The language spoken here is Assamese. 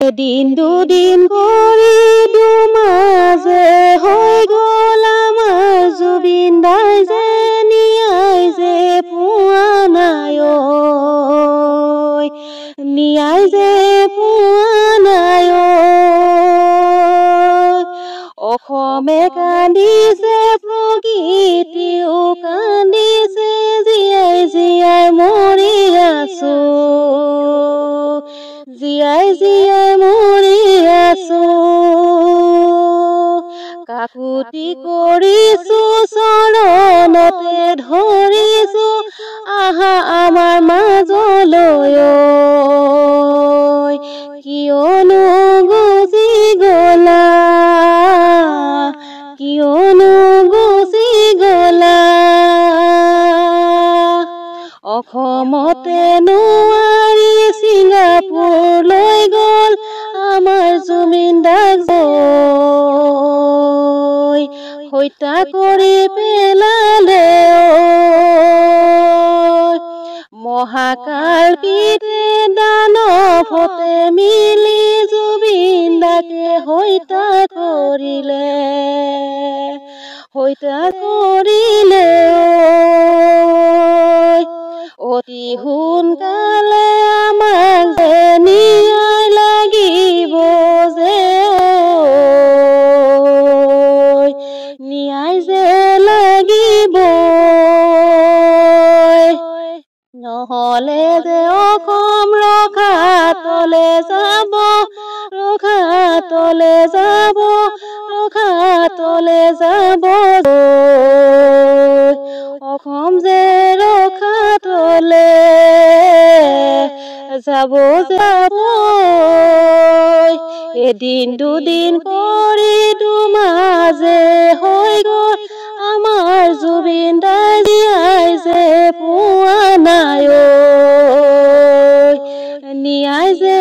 এদিন দুদিন কৰি দুমাজে হৈ গ'ল আমাৰ জুবিন দাই যে নিয়াই যে পোৱা নাই ঐ, নিয়াই যে পোৱা নাই ঐ। অসমে কান্দিছে, প্ৰকৃতিও কান্দিছে, জীয়াই জীয়াই মৰি আছো, জীয়াই জীয়াই মৰি আছো। কাকুতি কৰিছো, চৰণতে ধৰিছো, আহা আমাৰ মাজলৈ ঐ। কিয়নো গুচি গলা, কিয়নো গুচি গলা। অসমতে নোৱাৰি ছিংগাপুৰ লৈ গ'ল আমাৰ জুবিন দাক হত্যা কৰি পেলালে ঐ। মহাকালপিতে দানৱতে মিলি জুবিন দাকে হত্যা কৰিলে, হত্যা কৰিলে ঐ। অতি সোনকালে আমাক যে ন্যায় লাগিব যে ঐ, ন্যায় যে লাগিব। নহ'লে যে অসম ৰখাতলে যাব, ৰখাতলে যাব, ৰখাতলে যাব। অসম যে ৰখাতলে যাব যাব। এদিন দুদিন কৰি দুমাজে হৈ গ'ল আমাৰ জুবিন দাই জীয়াই যে পোৱা নাই ঐ, নিয়াই যে